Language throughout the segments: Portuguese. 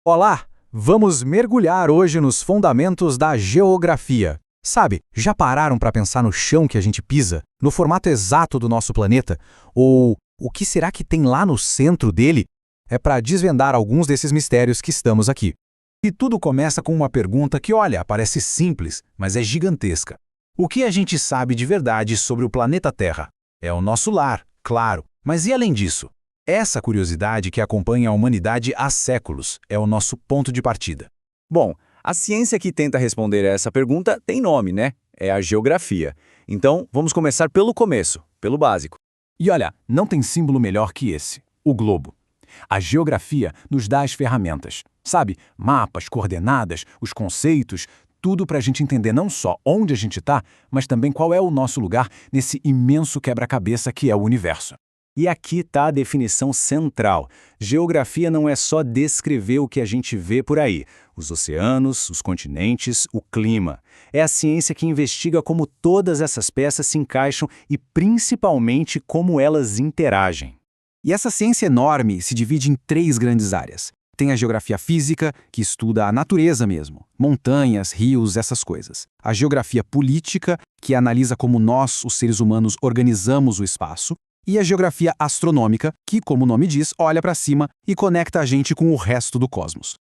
Olá! Vamos mergulhar hoje nos fundamentos da geografia. Sabe, já pararam para pensar no chão que a gente pisa, no formato exato do nosso planeta? Ou o que será que tem lá no centro dele? É para desvendar alguns desses mistérios que estamos aqui. E tudo começa com uma pergunta que, olha, parece simples, mas é gigantesca. O que a gente sabe de verdade sobre o planeta Terra? É o nosso lar, claro, mas e além disso? Essa curiosidade que acompanha a humanidade há séculos é o nosso ponto de partida. Bom, a ciência que tenta responder a essa pergunta tem nome, né? É a geografia. Então, vamos começar pelo começo, pelo básico. E olha, não tem símbolo melhor que esse, o globo. A geografia nos dá as ferramentas, sabe? Mapas, coordenadas, os conceitos, tudo para a gente entender não só onde a gente está, mas também qual é o nosso lugar nesse imenso quebra-cabeça que é o universo. E aqui está a definição central. Geografia não é só descrever o que a gente vê por aí, os oceanos, os continentes, o clima. É a ciência que investiga como todas essas peças se encaixam e principalmente como elas interagem. E essa ciência enorme se divide em 3 grandes áreas. Tem a geografia física, que estuda a natureza mesmo, montanhas, rios, essas coisas. A geografia política, que analisa como nós, os seres humanos, organizamos o espaço. E a geografia astronômica, que, como o nome diz, olha para cima e conecta a gente com o resto do cosmos.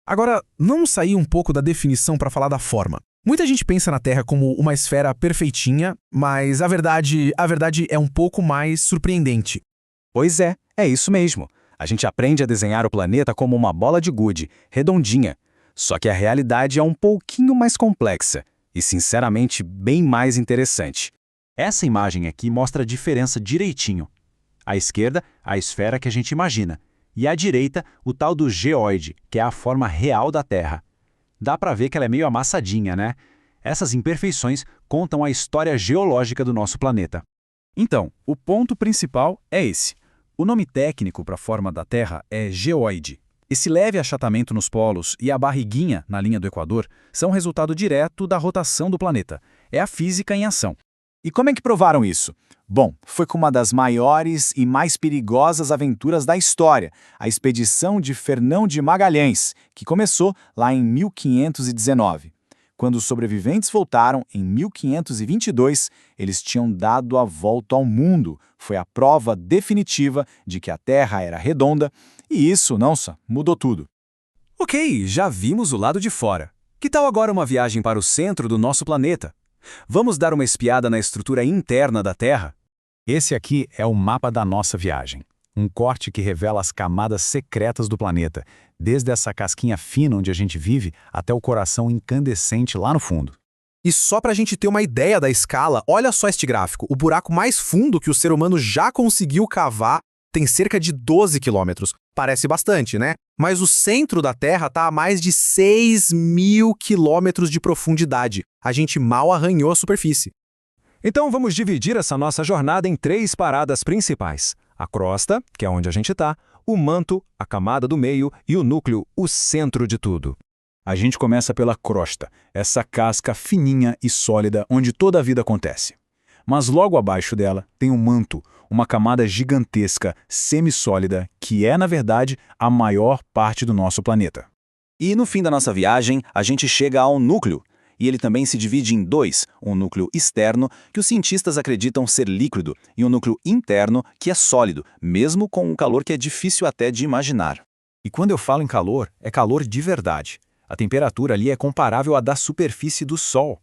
Agora, vamos sair um pouco da definição para falar da forma. Muita gente pensa na Terra como uma esfera perfeitinha, mas a verdade é um pouco mais surpreendente. Pois é isso mesmo. A gente aprende a desenhar o planeta como uma bola de gude, redondinha. Só que a realidade é um pouquinho mais complexa e, sinceramente, bem mais interessante. Essa imagem aqui mostra a diferença direitinho. À esquerda, a esfera que a gente imagina. E à direita, o tal do geóide, que é a forma real da Terra. Dá para ver que ela é meio amassadinha, né? Essas imperfeições contam a história geológica do nosso planeta. Então, o ponto principal é esse. O nome técnico para a forma da Terra é geóide. Esse leve achatamento nos polos e a barriguinha na linha do Equador são resultado direto da rotação do planeta. É a física em ação. E como é que provaram isso? Bom, foi com uma das maiores e mais perigosas aventuras da história, a expedição de Fernão de Magalhães, que começou lá em 1519. Quando os sobreviventes voltaram, em 1522, eles tinham dado a volta ao mundo. Foi a prova definitiva de que a Terra era redonda, e isso, mudou tudo. Ok, já vimos o lado de fora. Que tal agora uma viagem para o centro do nosso planeta? Vamos dar uma espiada na estrutura interna da Terra? Esse aqui é o mapa da nossa viagem. Um corte que revela as camadas secretas do planeta, desde essa casquinha fina onde a gente vive até o coração incandescente lá no fundo. E só para a gente ter uma ideia da escala, olha só este gráfico. O buraco mais fundo que o ser humano já conseguiu cavar tem cerca de 12 quilômetros. Parece bastante, né? Mas o centro da Terra está a mais de 6.000 quilômetros de profundidade. A gente mal arranhou a superfície. Então vamos dividir essa nossa jornada em 3 paradas principais. A crosta, que é onde a gente está, o manto, a camada do meio e o núcleo, o centro de tudo. A gente começa pela crosta, essa casca fininha e sólida onde toda a vida acontece. Mas logo abaixo dela tem um manto, uma camada gigantesca, semissólida, que é, na verdade, a maior parte do nosso planeta. E no fim da nossa viagem, a gente chega ao núcleo. E ele também se divide em 2, um núcleo externo, que os cientistas acreditam ser líquido, e um núcleo interno, que é sólido, mesmo com um calor que é difícil até de imaginar. E quando eu falo em calor, é calor de verdade. A temperatura ali é comparável à da superfície do Sol.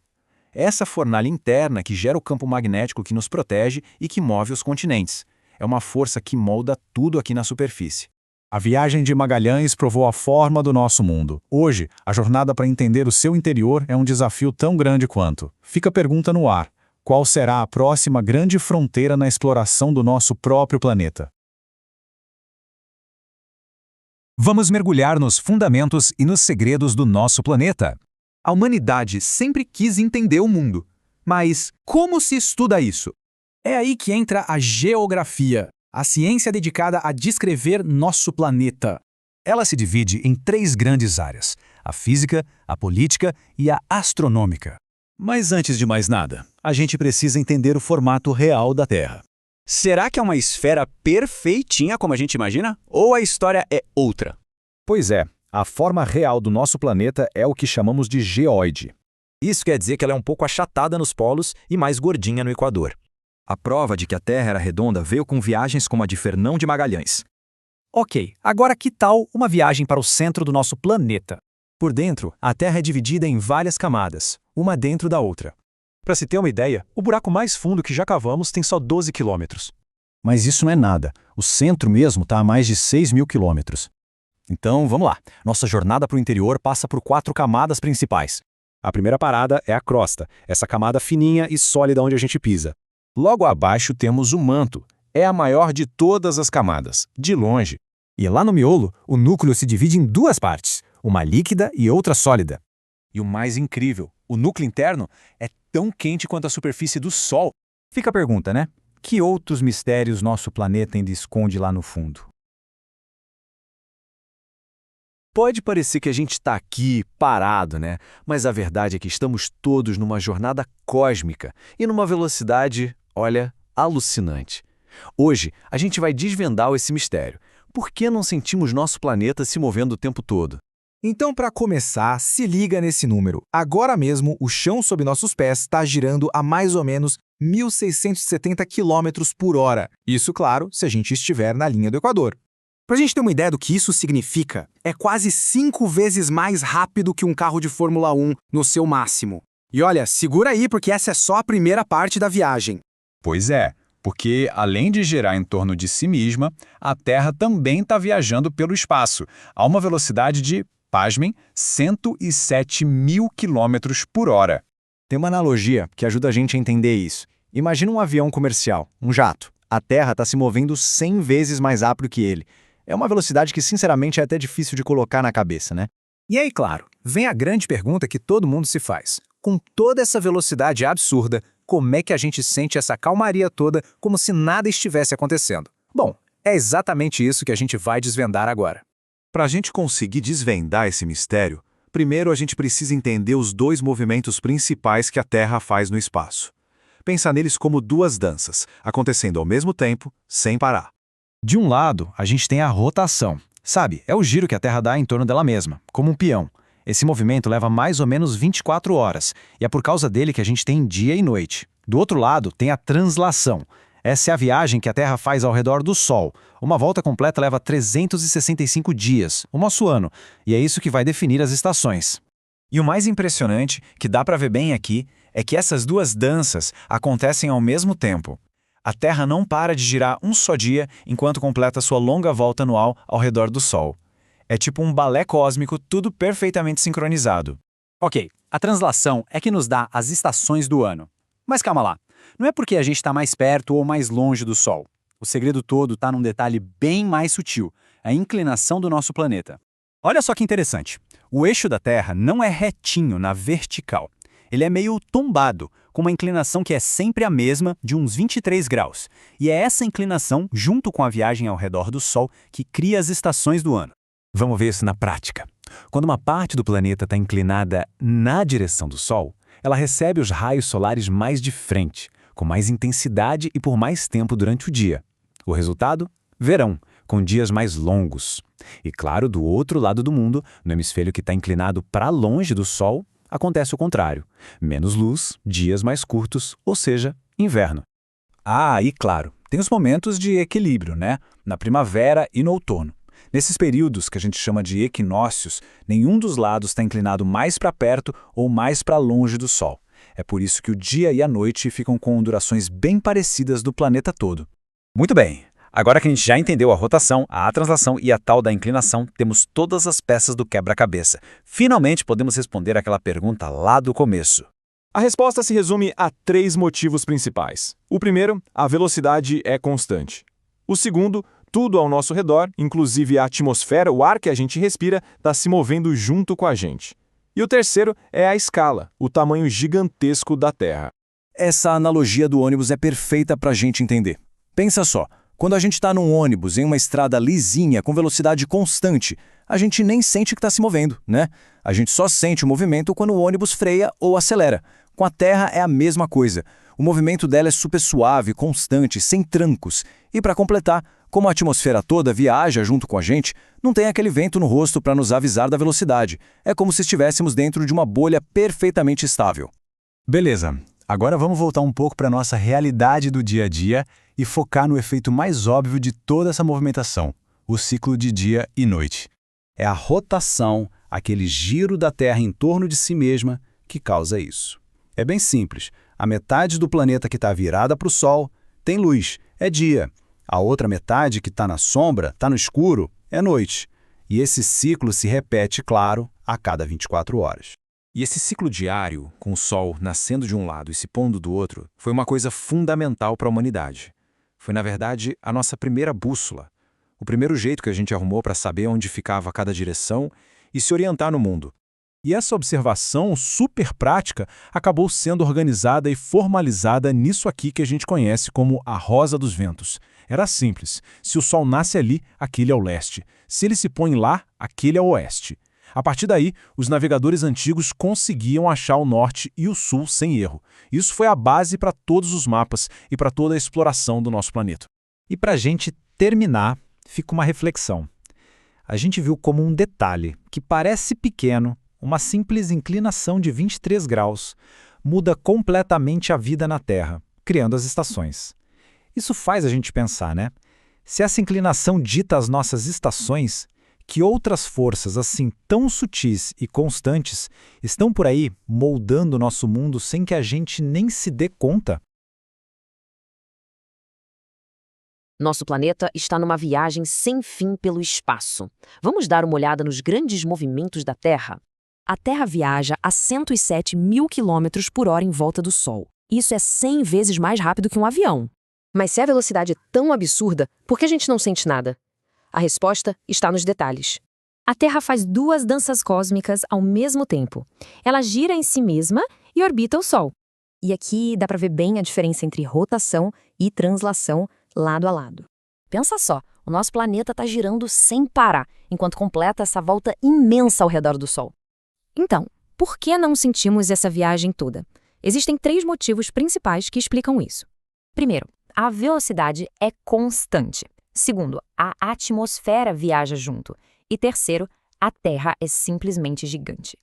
Essa fornalha interna que gera o campo magnético que nos protege e que move os continentes. É uma força que molda tudo aqui na superfície. A viagem de Magalhães provou a forma do nosso mundo. Hoje, a jornada para entender o seu interior é um desafio tão grande quanto. Fica a pergunta no ar: qual será a próxima grande fronteira na exploração do nosso próprio planeta? Vamos mergulhar nos fundamentos e nos segredos do nosso planeta. A humanidade sempre quis entender o mundo. Mas como se estuda isso? É aí que entra a geografia, a ciência dedicada a descrever nosso planeta. Ela se divide em 3 grandes áreas: a física, a política e a astronômica. Mas antes de mais nada, a gente precisa entender o formato real da Terra. Será que é uma esfera perfeitinha como a gente imagina? Ou a história é outra? Pois é, A forma real do nosso planeta é o que chamamos de geóide. Isso quer dizer que ela é um pouco achatada nos polos e mais gordinha no Equador. A prova de que a Terra era redonda veio com viagens como a de Fernão de Magalhães. Ok, agora que tal uma viagem para o centro do nosso planeta? Por dentro, a Terra é dividida em várias camadas, uma dentro da outra. Para se ter uma ideia, o buraco mais fundo que já cavamos tem só 12 quilômetros. Mas isso não é nada. O centro mesmo está a mais de 6.000 quilômetros. Então, vamos lá. Nossa jornada para o interior passa por 4 camadas principais. A primeira parada é a crosta, essa camada fininha e sólida onde a gente pisa. Logo abaixo temos o manto. É a maior de todas as camadas, de longe. E lá no miolo, o núcleo se divide em duas partes, uma líquida e outra sólida. E o mais incrível, o núcleo interno é tão quente quanto a superfície do Sol. Fica a pergunta, né? Que outros mistérios nosso planeta ainda esconde lá no fundo? Pode parecer que a gente está aqui, parado, né? Mas a verdade é que estamos todos numa jornada cósmica e numa velocidade, olha, alucinante. Hoje, a gente vai desvendar esse mistério. Por que não sentimos nosso planeta se movendo o tempo todo? Então, para começar, se liga nesse número. Agora mesmo, o chão sob nossos pés está girando a mais ou menos 1.670 km por hora. Isso, claro, se a gente estiver na linha do Equador. Para a gente ter uma ideia do que isso significa, é quase 5 vezes mais rápido que um carro de Fórmula 1 no seu máximo. E olha, segura aí porque essa é só a primeira parte da viagem. Pois é, porque além de girar em torno de si mesma, a Terra também está viajando pelo espaço, a uma velocidade de, pasmem, 107.000 km por hora. Tem uma analogia que ajuda a gente a entender isso. Imagina um avião comercial, um jato. A Terra está se movendo 100 vezes mais rápido que ele. É uma velocidade que, sinceramente, é até difícil de colocar na cabeça, né? E aí, claro, vem a grande pergunta que todo mundo se faz. Com toda essa velocidade absurda, como é que a gente sente essa calmaria toda como se nada estivesse acontecendo? Bom, é exatamente isso que a gente vai desvendar agora. Para a gente conseguir desvendar esse mistério, primeiro a gente precisa entender os dois movimentos principais que a Terra faz no espaço. Pensa neles como duas danças, acontecendo ao mesmo tempo, sem parar. De um lado, a gente tem a rotação. Sabe, é o giro que a Terra dá em torno dela mesma, como um peão. Esse movimento leva mais ou menos 24 horas, e é por causa dele que a gente tem dia e noite. Do outro lado, tem a translação. Essa é a viagem que a Terra faz ao redor do Sol. Uma volta completa leva 365 dias, o nosso ano, e é isso que vai definir as estações. E o mais impressionante, que dá para ver bem aqui, é que essas duas danças acontecem ao mesmo tempo. A Terra não para de girar um só dia enquanto completa sua longa volta anual ao redor do Sol. É tipo um balé cósmico, tudo perfeitamente sincronizado. Ok, a translação é que nos dá as estações do ano. Mas calma lá, não é porque a gente está mais perto ou mais longe do Sol. O segredo todo está num detalhe bem mais sutil, a inclinação do nosso planeta. Olha só que interessante, o eixo da Terra não é retinho na vertical. Ele é meio tombado, com uma inclinação que é sempre a mesma, de uns 23 graus. E é essa inclinação, junto com a viagem ao redor do Sol, que cria as estações do ano. Vamos ver isso na prática. Quando uma parte do planeta está inclinada na direção do Sol, ela recebe os raios solares mais de frente, com mais intensidade e por mais tempo durante o dia. O resultado? Verão, com dias mais longos. E claro, do outro lado do mundo, no hemisfério que está inclinado para longe do Sol, acontece o contrário. Menos luz, dias mais curtos, ou seja, inverno. Ah, e claro, tem os momentos de equilíbrio, né? Na primavera e no outono. Nesses períodos, que a gente chama de equinócios, nenhum dos lados está inclinado mais para perto ou mais para longe do Sol. É por isso que o dia e a noite ficam com durações bem parecidas do planeta todo. Muito bem. Agora que a gente já entendeu a rotação, a translação e a tal da inclinação, temos todas as peças do quebra-cabeça. Finalmente podemos responder aquela pergunta lá do começo. A resposta se resume a 3 motivos principais. O primeiro, a velocidade é constante. O segundo, tudo ao nosso redor, inclusive a atmosfera, o ar que a gente respira, está se movendo junto com a gente. E o terceiro é a escala, o tamanho gigantesco da Terra. Essa analogia do ônibus é perfeita para a gente entender. Pensa só. Quando a gente está num ônibus em uma estrada lisinha, com velocidade constante, a gente nem sente que está se movendo, né? A gente só sente o movimento quando o ônibus freia ou acelera. Com a Terra é a mesma coisa. O movimento dela é super suave, constante, sem trancos. E para completar, Como a atmosfera toda viaja junto com a gente, não tem aquele vento no rosto para nos avisar da velocidade. É como se estivéssemos dentro de uma bolha perfeitamente estável. Beleza, agora vamos voltar um pouco para a nossa realidade do dia a dia e focar no efeito mais óbvio de toda essa movimentação, o ciclo de dia e noite. É a rotação, aquele giro da Terra em torno de si mesma, que causa isso. É bem simples. A metade do planeta que está virada para o Sol tem luz, é dia. A outra metade que está na sombra, está no escuro, é noite. E esse ciclo se repete, claro, a cada 24 horas. E esse ciclo diário, com o Sol nascendo de um lado e se pondo do outro, foi uma coisa fundamental para a humanidade. Foi, na verdade, a nossa primeira bússola. O primeiro jeito que a gente arrumou para saber onde ficava cada direção e se orientar no mundo. E essa observação super prática acabou sendo organizada e formalizada nisso aqui que a gente conhece como a Rosa dos Ventos. Era simples. Se o Sol nasce ali, aquele é o leste. Se ele se põe lá, aquele é o oeste. A partir daí, os navegadores antigos conseguiam achar o norte e o sul sem erro. Isso foi a base para todos os mapas e para toda a exploração do nosso planeta. E para a gente terminar, fica uma reflexão. A gente viu como um detalhe que parece pequeno, uma simples inclinação de 23 graus, muda completamente a vida na Terra, criando as estações. Isso faz a gente pensar, né? Se essa inclinação dita as nossas estações, que outras forças assim tão sutis e constantes estão por aí moldando o nosso mundo sem que a gente nem se dê conta? Nosso planeta está numa viagem sem fim pelo espaço. Vamos dar uma olhada nos grandes movimentos da Terra? A Terra viaja a 107 mil quilômetros por hora em volta do Sol. Isso é 100 vezes mais rápido que um avião. Mas se a velocidade é tão absurda, por que a gente não sente nada? A resposta está nos detalhes. A Terra faz duas danças cósmicas ao mesmo tempo. Ela gira em si mesma e orbita o Sol. E aqui dá para ver bem a diferença entre rotação e translação lado a lado. Pensa só, o nosso planeta está girando sem parar, enquanto completa essa volta imensa ao redor do Sol. Então, por que não sentimos essa viagem toda? Existem 3 motivos principais que explicam isso. Primeiro, a velocidade é constante. Segundo, a atmosfera viaja junto. E terceiro, a Terra é simplesmente gigante.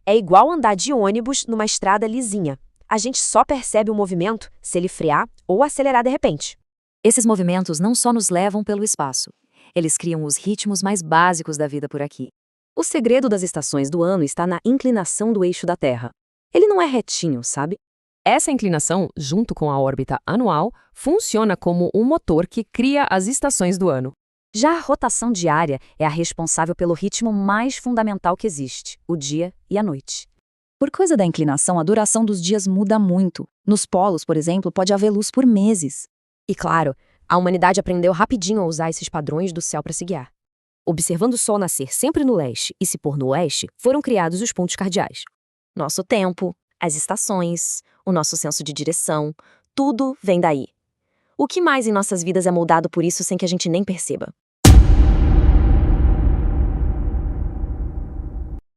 É igual andar de ônibus numa estrada lisinha. A gente só percebe o movimento se ele frear ou acelerar de repente. Esses movimentos não só nos levam pelo espaço. Eles criam os ritmos mais básicos da vida por aqui. O segredo das estações do ano está na inclinação do eixo da Terra. Ele não é retinho, sabe? Essa inclinação, junto com a órbita anual, funciona como um motor que cria as estações do ano. Já a rotação diária é a responsável pelo ritmo mais fundamental que existe, o dia e a noite. Por causa da inclinação, a duração dos dias muda muito. Nos polos, por exemplo, pode haver luz por meses. E claro, a humanidade aprendeu rapidinho a usar esses padrões do céu para se guiar. Observando o Sol nascer sempre no leste e se pôr no oeste, foram criados os pontos cardeais. Nosso tempo, as estações, o nosso senso de direção, tudo vem daí. O que mais em nossas vidas é moldado por isso sem que a gente nem perceba?